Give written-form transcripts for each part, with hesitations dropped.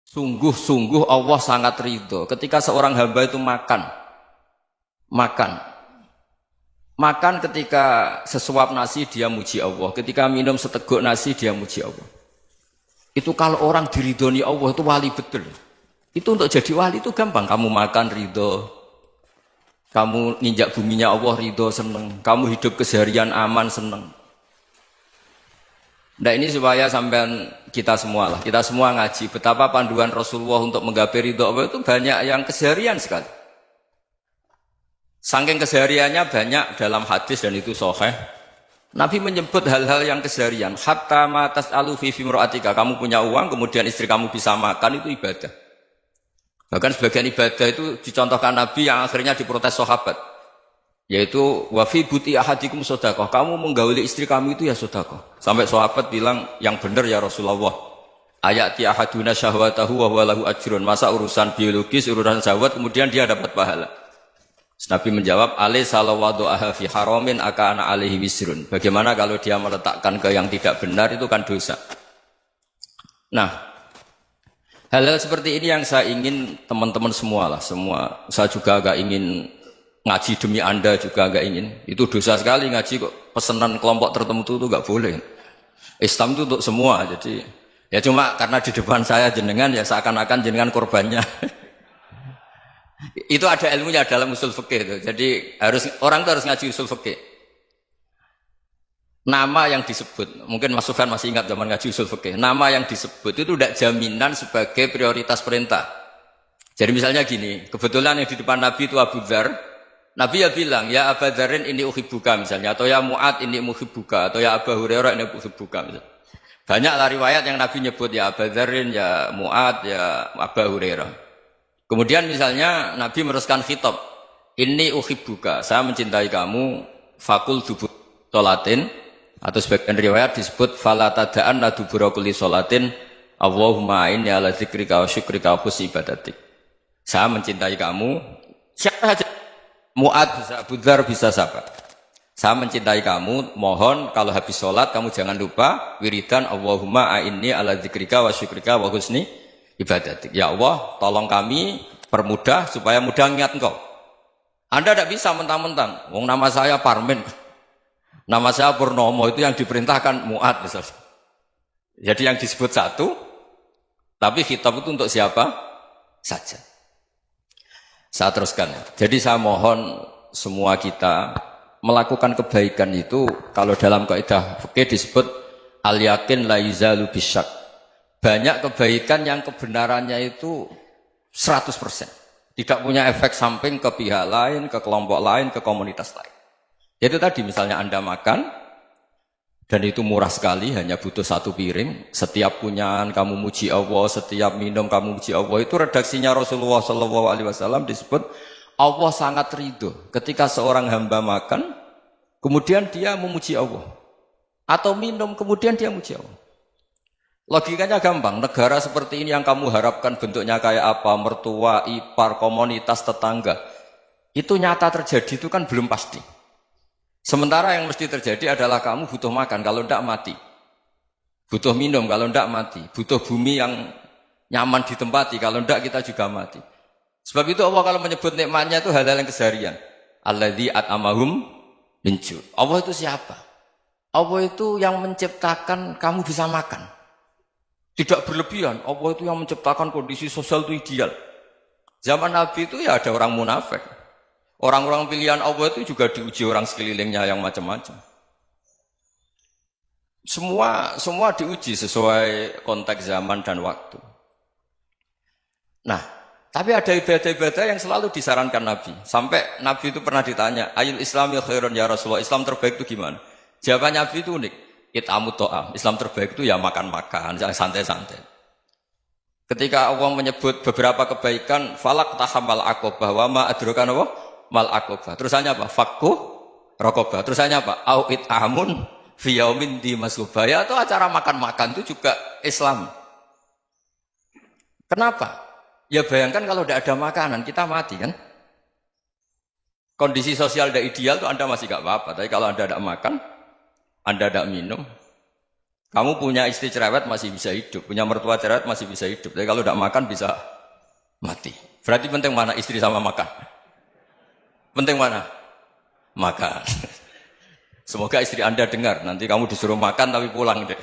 Sungguh-sungguh Allah sangat ridho ketika seorang hamba itu makan. Makan ketika sesuap nasi dia muji Allah, ketika minum seteguk nasi dia muji Allah. Itu kalau orang diridhoni Allah itu wali betul. Itu untuk jadi wali itu gampang. Kamu makan ridho, kamu nginjak buminya Allah ridho seneng, kamu hidup keseharian aman seneng. Nah ini supaya sampean kita semua ngaji betapa panduan Rasulullah untuk menggapai ridho Allah itu banyak yang keseharian sekali. Saking kesehariannya banyak dalam hadis dan itu sahih. Nabi menyebut hal-hal yang keseharian. Hatta ma tas'alu fi fimra'atika. Kamu punya uang, kemudian istri kamu bisa makan, itu ibadah. Bahkan sebagian ibadah itu dicontohkan Nabi yang akhirnya diprotes sahabat. Yaitu, wa fi buti ahadikum sodakoh. Kamu menggauli istri kamu itu ya sodakoh. Sampai sahabat bilang, yang benar ya Rasulullah. Ayati ahaduna syahwatahu wa huwa lahu ajrun. Masa urusan biologis, urusan syahwat, kemudian dia dapat pahala. Nabi menjawab, alaysa law wada'aha fi haramin akana alaihi wisrun. Bagaimana kalau dia meletakkan ke yang tidak benar, itu kan dosa. Nah, hal-hal seperti ini yang saya ingin teman-teman semua. Saya juga agak ingin ngaji demi Anda juga agak ingin. Itu dosa sekali ngaji kok pesanan kelompok tertentu itu enggak boleh. Islam itu untuk semua. Jadi ya cuma karena di depan saya jenengan ya seakan-akan jenengan korbannya. Itu ada ilmunya dalam usul fikih itu. Jadi orang itu harus ngaji usul fikih. Nama yang disebut, mungkin Mas Sufyan masih ingat zaman ngaji usul fikih. Nama yang disebut itu tidak jaminan sebagai prioritas perintah. Jadi misalnya gini, kebetulan yang di depan Nabi itu Abu Dzar. Nabi ya bilang, ya Abu Dzarin ini uhibbuka misalnya, atau ya Mu'ad ini muhibbuka, atau ya Abu Hurairah ini uhibbuka misalnya. Banyaklah riwayat yang Nabi nyebut ya Abu Dzarin, ya Mu'ad, ya Abu Hurairah. Kemudian misalnya Nabi meneruskan khitab, ini uhibbuka, saya mencintai kamu, fakul dubur sholatin, atau sebagian riwayat disebut falatadaan la dubura kulli sholatin, Allahumma inni ala dzikrika wa syukrika wa husni ibadatik. Saya mencintai kamu, siapa saja, Mu'ad bisa, Abu Dzar bisa siapa. Saya mencintai kamu, mohon kalau habis sholat kamu jangan lupa wiridan Allahumma inni ala dzikrika wa syukrika wa husni ibadatik. Ya Allah, tolong kami permudah supaya mudah ingat engkau. Anda tidak bisa mentang-mentang, wong nama saya Parmin, nama saya Purnomo, itu yang diperintahkan Mu'ad misalnya. Jadi yang disebut satu, tapi khitab itu untuk siapa saja. Saya teruskan. Jadi saya mohon semua kita melakukan kebaikan itu, kalau dalam kaidah fikih disebut al-yakin la yuzalu bisyak. Banyak kebaikan yang kebenarannya itu 100%. Tidak punya efek samping ke pihak lain, ke kelompok lain, ke komunitas lain. Itu tadi misalnya Anda makan, dan itu murah sekali, hanya butuh satu piring. Setiap punyaan kamu muji Allah, setiap minum kamu muji Allah. Itu redaksinya Rasulullah SAW disebut, Allah sangat ridho ketika seorang hamba makan, kemudian dia memuji Allah. Atau minum, kemudian dia muji Allah. Logikanya gampang, negara seperti ini yang kamu harapkan bentuknya kayak apa, mertua, ipar, komunitas, tetangga, itu nyata terjadi itu kan belum pasti. Sementara yang mesti terjadi adalah kamu butuh makan, kalau tidak mati. Butuh minum, kalau tidak mati. Butuh bumi yang nyaman ditempati, kalau tidak kita juga mati. Sebab itu Allah kalau menyebut nikmatnya itu hal-hal yang keseharian. Alladzi at'amahum min ju'. Allah itu siapa? Allah itu yang menciptakan kamu bisa makan. Tidak berlebihan, Allah itu yang menciptakan kondisi sosial itu ideal. Zaman Nabi itu ya ada orang munafik. Orang-orang pilihan Allah itu juga diuji orang sekelilingnya yang macam-macam. Semua diuji sesuai konteks zaman dan waktu. Nah, tapi ada ibadah-ibadah yang selalu disarankan Nabi. Sampai Nabi itu pernah ditanya, ayul islami khairun ya Rasulullah, Islam terbaik itu gimana? Jawaban Nabi itu unik. It'amut to'am. Islam terbaik itu ya makan-makan, santai-santai. Ketika Allah menyebut beberapa kebaikan, falak tahamal akobah, wa ma adrokan apa? Mal akobah. Terusannya apa? Fakku rokobah. Terusannya apa? Au it'amun fiyaumin di masubaya. Atau acara makan-makan itu juga Islam. Kenapa? Ya bayangkan kalau tidak ada makanan, kita mati kan? Kondisi sosial tidak ideal itu Anda masih gak apa-apa. Tapi kalau Anda tidak makan, Anda tidak minum, Kamu punya istri cerewet masih bisa hidup, punya mertua cerewet masih bisa hidup. Tapi kalau tidak makan bisa mati. Berarti penting mana istri sama makan? Penting mana? Makan. Semoga istri Anda dengar, nanti kamu disuruh makan tapi pulang deh.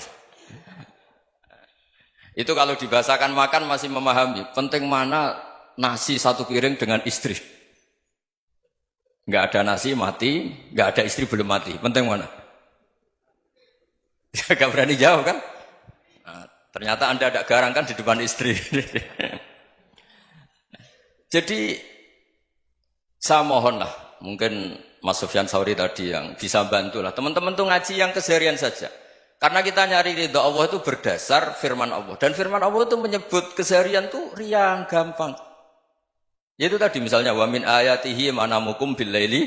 Itu kalau dibahasakan makan masih memahami. Penting mana nasi satu piring dengan istri. Nggak ada nasi mati, nggak ada istri belum mati. Penting mana? Gak berani jawab kan? Nah, ternyata Anda ada garang kan di depan istri. Jadi saya mohonlah, mungkin Mas Sufyan Sauri tadi yang bisa bantulah. Teman-teman tuh ngaji yang keseharian saja. Karena kita nyari ridha Allah itu berdasar firman Allah. Dan firman Allah itu menyebut keseharian tuh riang, gampang. Yaitu tadi misalnya wa min ayatihi manamukum bil laili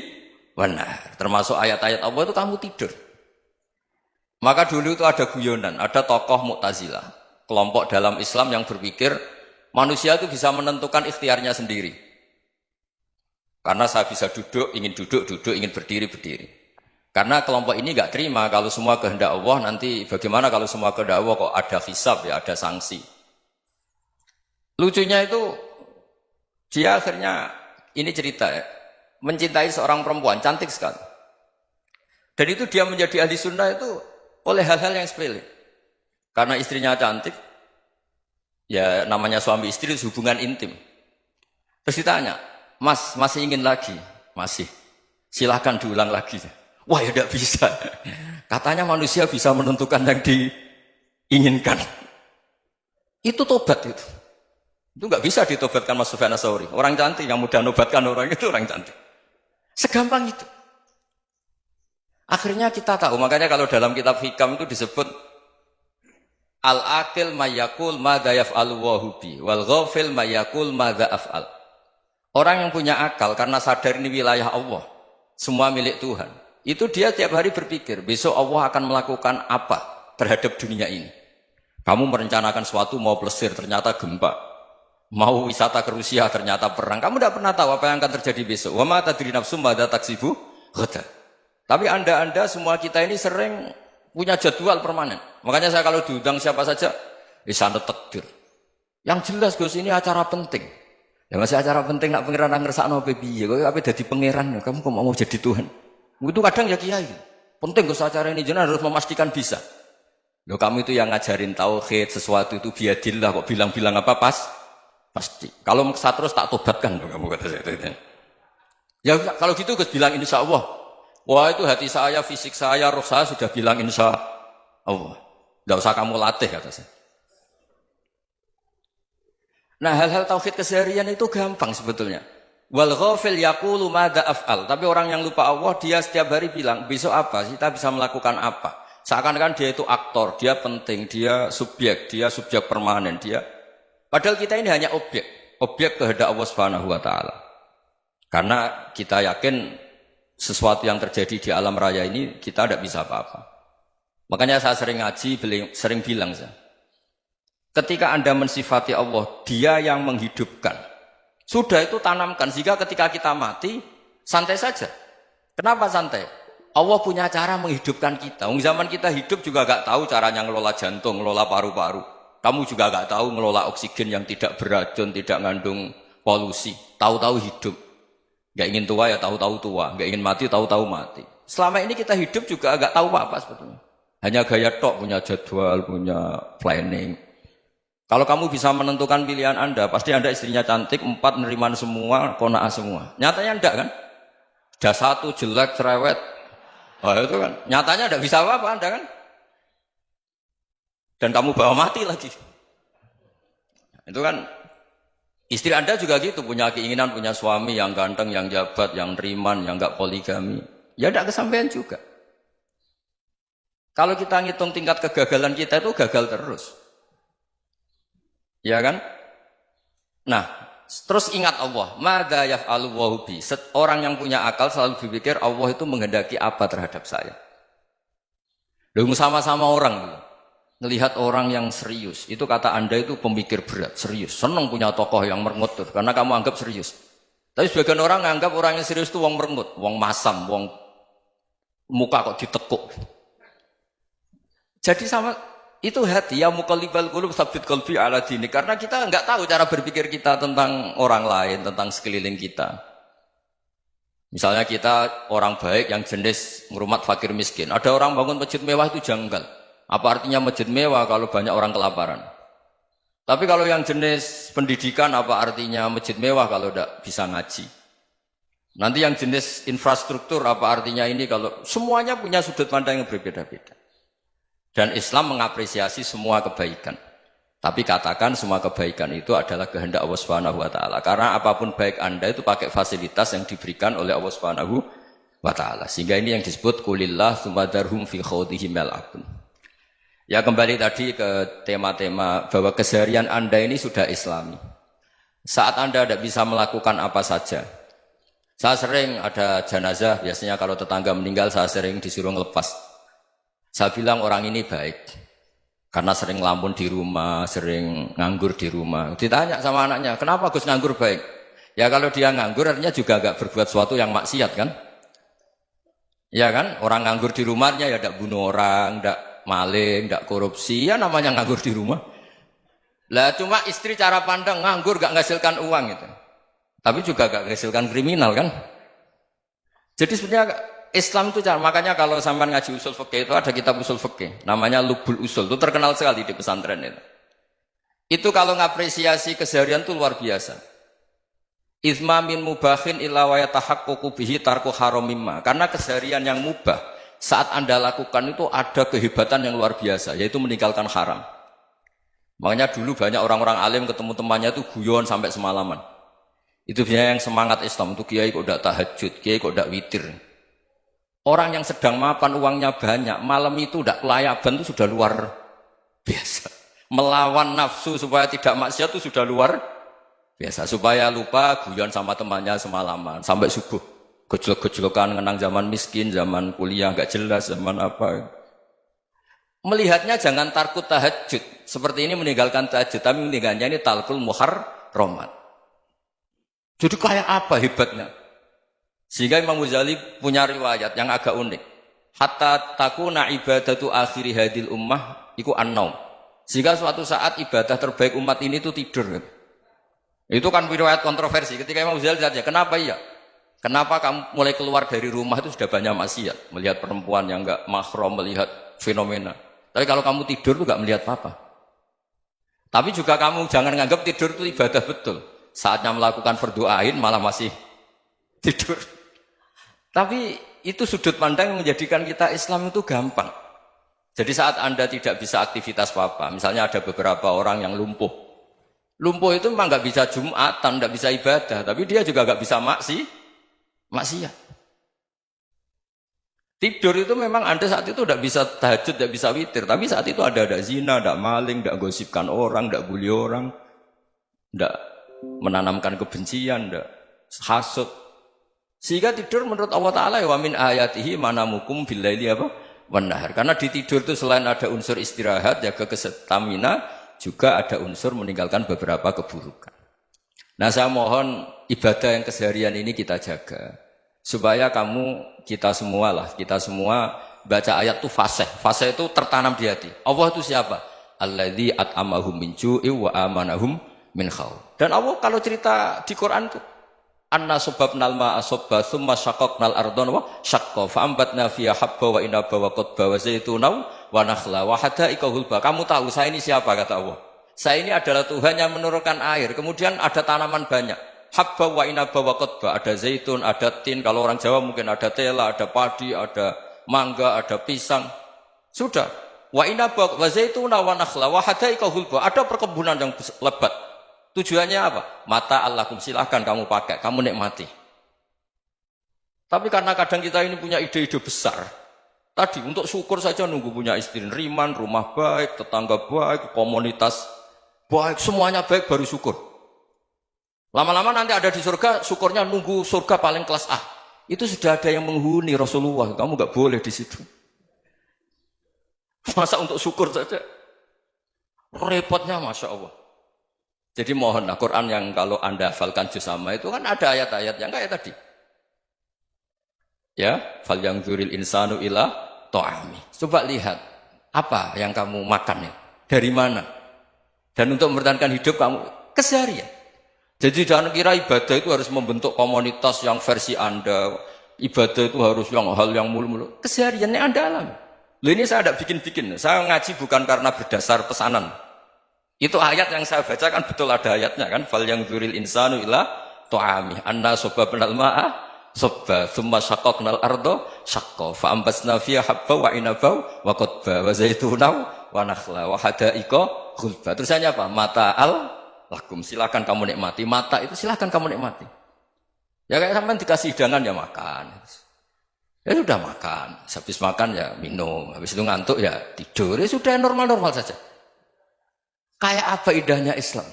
wan nahar. Termasuk ayat-ayat Allah itu kamu tidur. Maka dulu itu ada guyonan, ada tokoh Mu'tazilah, kelompok dalam Islam yang berpikir manusia itu bisa menentukan ikhtiarnya sendiri. Karena saya bisa duduk, ingin berdiri, berdiri. Karena kelompok ini nggak terima kalau semua kehendak Allah, nanti bagaimana kalau semua kehendak Allah kok ada hisab ya, ada sanksi. Lucunya itu dia akhirnya, ini cerita ya, mencintai seorang perempuan, cantik sekali. Dan itu dia menjadi ahli sunnah itu oleh hal-hal yang sepele. Karena istrinya cantik, ya namanya suami istri itu hubungan intim. Terus ditanya, Mas, masih ingin lagi? Masih. Silahkan diulang lagi. Wah ya tidak bisa. Katanya manusia bisa menentukan yang diinginkan. Itu tobat itu. Itu nggak bisa ditobatkan Mas Sufyan Ats-Tsauri. Orang cantik yang mudah nobatkan orang itu orang cantik. Segampang itu. Akhirnya kita tahu, makanya kalau dalam kitab Hikam itu disebut al-aqil mayyakul madza yaf'alu wa hubi wal ghafil mayyakul madza af'al. Orang yang punya akal karena sadar ini wilayah Allah, semua milik Tuhan. Itu dia tiap hari berpikir, besok Allah akan melakukan apa terhadap dunia ini. Kamu merencanakan sesuatu mau plesir, ternyata gempa. Mau wisata ke Rusia, ternyata perang. Kamu tidak pernah tahu apa yang akan terjadi besok. Wa ma tadri nafsum madza taksibu ghadan. Tapi anda semua kita ini sering punya jadwal permanen. Makanya saya kalau diundang siapa saja, sanad takdir. Yang jelas Gus ini acara penting. Ya masih acara penting nak pangeran ngersakno piye? Kowe ape dadi pangeran, kamu kok mau jadi Tuhan? Itu kadang ya kiai. Penting Gus acara ini jenengan harus memastikan bisa. Loh kamu itu yang ngajarin tauhid, sesuatu itu biadillah kok bilang-bilang apa pasti. Kalau maksa terus tak tobatkan loh kamu kata saya. Ya kalau gitu Gus bilang insyaallah. Wah itu hati saya, fisik saya, roh saya sudah bilang insya Allah. Tidak usah kamu latih kata saya. Nah hal-hal tauhid keseharian itu gampang sebetulnya. Wal ghafil yaqulu madza af'al. Tapi orang yang lupa Allah dia setiap hari bilang besok apa? Kita bisa melakukan apa? Seakan-akan dia itu aktor, dia penting, dia subjek permanen, dia. Padahal kita ini hanya objek kehendak Allah Subhanahu wa taala. Karena kita yakin sesuatu yang terjadi di alam raya ini kita tidak bisa apa-apa. Makanya saya sering ngaji, sering bilang saya, ketika Anda mensifati Allah, dia yang menghidupkan. Sudah itu tanamkan, sehingga ketika kita mati, santai saja. Kenapa santai? Allah punya cara menghidupkan kita. Zaman kita hidup juga gak tahu caranya ngelola jantung, ngelola paru-paru. Kamu juga gak tahu ngelola oksigen yang tidak beracun, tidak mengandung polusi. Tahu-tahu hidup. Gak ingin tua ya tahu-tahu tua, gak ingin mati tahu-tahu mati. Selama ini kita hidup juga agak tahu apa sebetulnya. Hanya gaya tok, punya jadwal, punya planning. Kalau kamu bisa menentukan pilihan Anda, pasti Anda istrinya cantik, 4 neriman semua, qanaah semua. Nyatanya enggak kan? Ada 1 jelek, cerewet. Oh itu kan, nyatanya enggak bisa apa-apa Anda kan? Dan kamu bawa mati lagi. Itu kan. Istri Anda juga gitu, punya keinginan, punya suami yang ganteng, yang jabat, yang neriman, yang enggak poligami. Ya tidak kesampaian juga. Kalau kita ngitung tingkat kegagalan kita itu gagal terus. Ya kan? Nah, terus ingat Allah. Madza yaf'alu wa hubi. Orang yang punya akal selalu berpikir Allah itu menghendaki apa terhadap saya. Lalu sama-sama orang gitu. Ngelihat orang yang serius, itu kata Anda itu pemikir berat, serius. Senang punya tokoh yang merengut tuh, karena kamu anggap serius. Tapi sebagian orang nganggap orang yang serius itu wong merengut, wong masam, wong muka kok ditekuk. Jadi sama itu hati ya muqallibal qulub tsabbit qalbi ala dinik, karena kita enggak tahu cara berpikir kita tentang orang lain, tentang sekeliling kita. Misalnya kita orang baik yang jenis ngurmat fakir miskin. Ada orang bangun masjid mewah itu janggal. Apa artinya masjid mewah kalau banyak orang kelaparan? Tapi kalau yang jenis pendidikan apa artinya masjid mewah kalau tidak bisa ngaji? Nanti yang jenis infrastruktur apa artinya ini kalau semuanya punya sudut pandang yang berbeda-beda. Dan Islam mengapresiasi semua kebaikan. Tapi katakan semua kebaikan itu adalah kehendak Allah Subhanahu wa taala. Karena apapun baik Anda itu pakai fasilitas yang diberikan oleh Allah Subhanahu wa taala. Sehingga ini yang disebut qulillah tsumma darhum fi khawdihim yal'abun. Ya kembali tadi ke tema-tema bahwa keseharian Anda ini sudah Islami. Saat Anda tidak bisa melakukan apa saja. Saya sering ada jenazah, biasanya kalau tetangga meninggal saya sering disuruh ngelepas. Saya bilang orang ini baik. Karena sering ngelamun di rumah, sering nganggur di rumah. Ditanya sama anaknya, kenapa Gus nganggur baik? Ya kalau dia nganggur artinya juga agak berbuat sesuatu yang maksiat kan? Ya kan? Orang nganggur di rumahnya ya tidak bunuh orang, tidak maling, tidak korupsi, ya namanya nganggur di rumah. Lah cuma istri cara pandang nganggur gak menghasilkan uang itu. Tapi juga gak menghasilkan kriminal kan? Jadi sebenarnya Islam itu makanya kalau sampai ngaji usul fikih itu ada kitab usul fikih namanya Lubul Usul, itu terkenal sekali di pesantren itu. Itu kalau ngapresiasi keseharian itu luar biasa. Izma min mubahin illa wa yatahaqqaqu bihi tarku haramimma. Karena keseharian yang mubah saat Anda lakukan itu ada kehebatan yang luar biasa, yaitu meninggalkan haram. Makanya dulu banyak orang-orang alim ketemu temannya itu guyon sampai semalaman. Itu biasanya yang semangat Islam itu kiai kok tidak tahajud, kiai kok tidak witir. Orang yang sedang mapan uangnya banyak, malam itu tidak kelayaban itu sudah luar biasa. Melawan nafsu supaya tidak maksiat itu sudah luar biasa. Supaya lupa guyon sama temannya semalaman sampai subuh. Gejolak-gejolokan ngenang zaman miskin, zaman kuliah nggak jelas, zaman apa. Melihatnya jangan takut tahajud. Seperti ini meninggalkan tahajud, tapi meninggalnya ini talqul muharramat. Jadi kayak apa hebatnya? Sehingga Imam Ghazali punya riwayat yang agak unik. Hatta takuna ibadatu akhiri hadil ummah iku an-naum. Sehingga suatu saat ibadah terbaik umat ini itu tidur. Itu kan riwayat kontroversi. Ketika Imam Ghazali tanya, kenapa iya? Kenapa kamu mulai keluar dari rumah itu sudah banyak maksiat? Melihat perempuan yang enggak mahram, melihat fenomena. Tapi kalau kamu tidur itu enggak melihat apa-apa. Tapi juga kamu jangan nganggap tidur itu ibadah betul. Saatnya melakukan fardu ain malah masih tidur. Tapi itu sudut pandang yang menjadikan kita Islam itu gampang. Jadi saat Anda tidak bisa aktivitas apa-apa, misalnya ada beberapa orang yang lumpuh. Lumpuh itu memang nggak bisa Jumatan, nggak bisa ibadah, tapi dia juga nggak bisa maksiat. Tidur itu memang Anda saat itu tidak bisa tahajud, tidak bisa witir, tapi saat itu ada zina, ada maling, tidak gosipkan orang, tidak bully orang, tidak menanamkan kebencian, tidak hasud. Sehingga tidur menurut Allah Ta'ala wa min ayatihi manamukum billaili apa? Wan-nahar. Karena di tidur itu selain ada unsur istirahat, jaga kestamina, juga ada unsur meninggalkan beberapa keburukan. Nah saya mohon ibadah yang keseharian ini kita jaga. Supaya kita semua baca ayat itu fasih. Fasih itu tertanam di hati. Allah itu siapa? Alladzi at'amahum min ju'i wa amanahum min khauf. Dan Allah kalau cerita di Quran itu anna sababnal ma'a sabba thumma syaqaqnal ardana wa syaqqa fa ambatna fiha habba wa inaba wa qadba wa zaituna wa nakhla wa hadaika hulba. Kamu tahu saya ini siapa kata Allah? Saya ini adalah Tuhan yang menurunkan air, kemudian ada tanaman banyak. Habba wa inaba wa qadba, ada zaitun, ada tin, kalau orang Jawa mungkin ada tela, ada padi, ada mangga, ada pisang. Sudah. Wa inaba wa zaituna wa nakhla wa hadaika hulba, ada perkebunan yang lebat. Tujuannya apa? Mata Allahkum, silahkan kamu pakai, kamu nikmati. Tapi karena kadang kita ini punya ide-ide besar. Tadi untuk syukur saja nunggu punya istri riman, rumah baik, tetangga baik, komunitas baik, semuanya baik baru syukur. Lama-lama nanti ada di surga, syukurnya nunggu surga paling kelas A. Itu sudah ada yang menghuni Rasulullah, kamu nggak boleh di situ. Masa untuk syukur saja? Repotnya Masya Allah. Jadi mohonlah Quran yang kalau Anda hafalkan juz sama itu kan ada ayat-ayat yang kayak tadi. Ya, fal yang dzuril insanu ila ta'ami. Coba lihat, Apa yang kamu makan ya? Dari mana? Dan untuk mempertahankan hidup kamu keseharian. Jadi jangan kira ibadah itu harus membentuk komunitas yang versi Anda. Ibadah itu harus yang hal yang mulu-mulu. Kesehariannya Anda alami. Loh ini saya tidak bikin-bikin. Saya ngaji bukan karena berdasar pesanan. Itu ayat yang saya baca kan betul ada ayatnya kan. Fal yang dzuril insanu ila tu'ami. Anna soba benal ma'ah soba. Thumma syaqaqnal ardo syaqqa. Fa'ambasna fiha habba wa inabau wa qadba wa zaitunau wa nakhla wa hadaika khulba. Terusannya apa? Mata'al lakum. Silakan kamu nikmati. Mata itu silakan kamu nikmati. Ya kayak sampean dikasih hidangan ya makan. Ya sudah makan. Habis makan ya minum. Habis itu ngantuk ya tidur. Ya sudah normal-normal saja. Kayak apa indahnya Islam.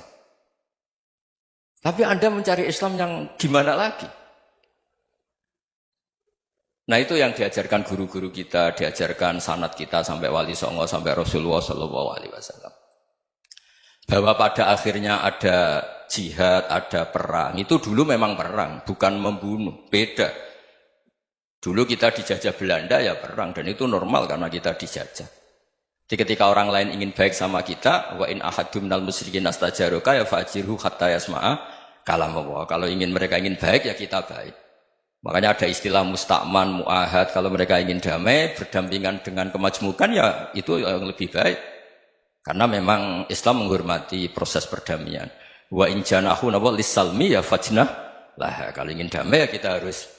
Tapi Anda mencari Islam yang gimana lagi? Nah itu yang diajarkan guru-guru kita, diajarkan sanad kita sampai Wali Songo, sampai Rasulullah SAW. Bahwa pada akhirnya ada jihad, ada perang. Itu dulu memang perang, bukan membunuh. Beda. Dulu kita dijajah Belanda ya perang. Dan itu normal karena kita dijajah. Jadi ketika orang lain ingin baik sama kita, wa in ahadum minal musyrikin astajaroka ya fajirhu hatta yasma'a kalam Allah. Kalau mereka ingin baik ya kita baik. Makanya ada istilah musta'man, mu'ahad. Kalau mereka ingin damai, berdampingan dengan kemajmukan ya itu yang lebih baik. Karena memang Islam menghormati proses perdamaian. Wa in janahu lis-salmi ya fajnah lah. Kalau ingin damai ya kita harus